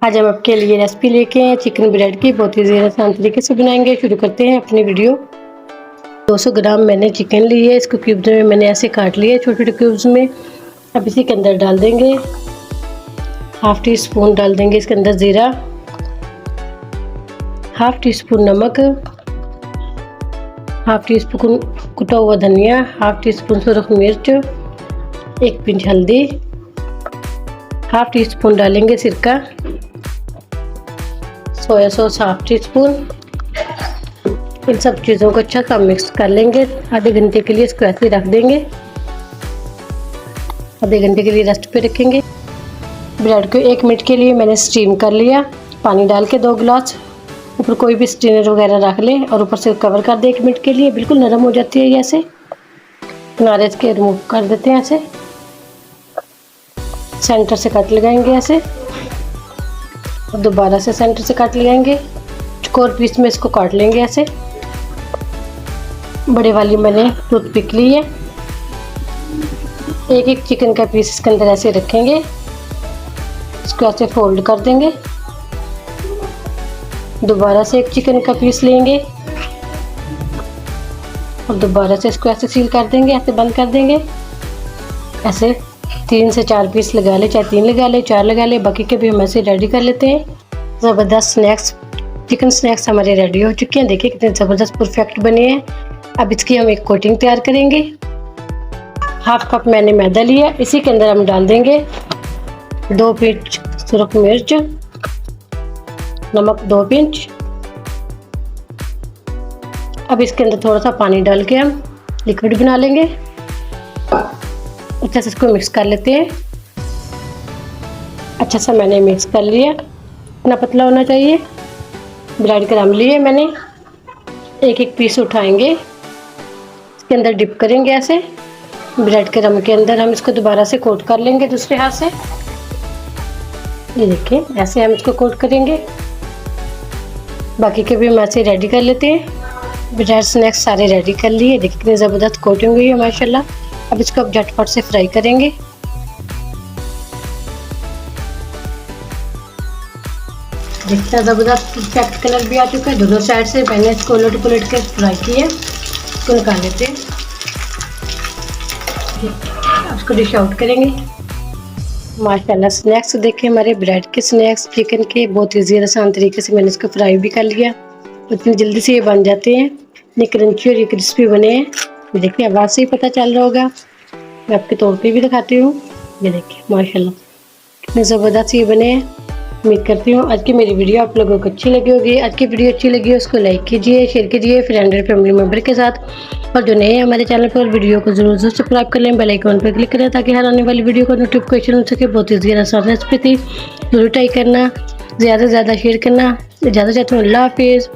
आज हम आपके लिए रेसिपी लेके आए चिकन ब्रेड की। बहुत ही ज़्यादा आसान तरीके से बनाएंगे। शुरू करते हैं अपनी वीडियो। 200 ग्राम मैंने चिकन ली है। इसको क्यूब्स में मैंने ऐसे काट लिया है, छोटे छोटे क्यूब्स में। अब इसी के अंदर डाल देंगे हाफ टी स्पून डाल देंगे इसके अंदर ज़ीरा, हाफ टी स्पून नमक, हाफ टी स्पून कुटा हुआ धनिया, हाफ टी स्पून सुरख मिर्च, 1 पिंच हल्दी, हाफ टी स्पून डालेंगे सिरका, soya sauce half teaspoon. इन सब चीज़ों को अच्छा सा मिक्स कर लेंगे। आधे घंटे के लिए इसको ऐसे रख देंगे। आधे घंटे के लिए रेस्ट पे रखेंगे। ब्रेड को 1 मिनट के लिए मैंने स्टीम कर लिया। पानी डाल के 2 गिलास। ऊपर कोई भी स्टीनर वगैरह रख लें और ऊपर से कवर कर दे 1 मिनट के लिए। बिल्कुल नरम हो जाती है। ऐसे किनारे के रिमूव कर देते हैं। ऐसे सेंटर से कट लगाएंगे ऐसे, और दोबारा से सेंटर से काट लगाएंगे। चौकोर पीस में इसको काट लेंगे ऐसे। बड़े वाली मैंने टूथपिक ली है। एक एक चिकन का पीस इसके अंदर ऐसे रखेंगे। इसको ऐसे फोल्ड कर देंगे। दोबारा से एक चिकन का पीस लेंगे और दोबारा से इसको ऐसे सील कर देंगे। ऐसे बंद कर देंगे। ऐसे 3 से 4 पीस लगा ले, चाहे 3 लगा ले, 4 लगा ले। बाकी के भी हम ऐसे रेडी कर लेते हैं। ज़बरदस्त स्नैक्स, चिकन स्नैक्स हमारे रेडी हो चुके हैं। देखिए कितने ज़बरदस्त परफेक्ट बने हैं। अब इसकी हम एक कोटिंग तैयार करेंगे। हाफ कप मैंने मैदा लिया। इसी के अंदर हम डाल देंगे 2 पिंच सुरख मिर्च, नमक 2 पिंच। अब इसके अंदर थोड़ा सा पानी डाल के हम लिक्विड बना लेंगे। अच्छा से इसको मिक्स कर लेते हैं। अच्छा सा मैंने मिक्स कर लिया। इतना पतला होना चाहिए। ब्रेड क्रम्ब लिए मैंने। एक एक पीस उठाएंगे, इसके अंदर डिप करेंगे ऐसे। ब्रेड क्रम्ब के अंदर हम इसको दोबारा से कोट कर लेंगे दूसरे हाथ से। ये देखिए ऐसे हम इसको कोट करेंगे। बाकी के भी हम ऐसे रेडी कर लेते हैं। ब्रेड स्नैक्स सारे रेडी कर लिए। देखिए कितनी ज़बरदस्त कोटिंग हुई है माशाल्लाह। अब इसको अब झटपट से फ्राई करेंगे। देखिए ज़बरदस्त परफेक्ट कलर भी आ चुका है। दोनों साइड से मैंने इसको उलट पुलट के फ्राई किया। इसको निकाल लेते हैं। उसको डिश आउट करेंगे। माशाल्लाह स्नैक्स देखिए हमारे ब्रेड के स्नैक्स चिकन के बहुत ईजी और आसान तरीके से मैंने इसको फ्राई भी कर लिया। इतनी जल्दी से ये बन जाते हैं। ये क्रंची और ये क्रिस्पी बने हैं। ये देखिए आवाज़ से ही पता चल रहा होगा। मैं आपके तौर पे भी दिखाती हूँ। ये देखिए माशाल्लाह कितने ज़बरदस्त ये बने हैं। उम्मीद करती हूँ आज की मेरी वीडियो आप लोगों को अच्छी लगी होगी। आज की वीडियो अच्छी लगी हो उसको लाइक कीजिए, शेयर कीजिए फ्रेंड और फैमिली मेम्बर के साथ। और जो नए हैं हमारे चैनल पर वीडियो को जरूर सब्सक्राइब कर लें, बेल आइकन पर क्लिक करें ताकि हर आने वाली वीडियो को नोटिफिकेशन हो सके। बहुत ही ज़्यादा आसान रेसिपी थी। जरूर ट्राई करना, ज़्यादा से ज़्यादा शेयर करना। इजाज़त चाहती हूँ। अल्लाह हाफिज़।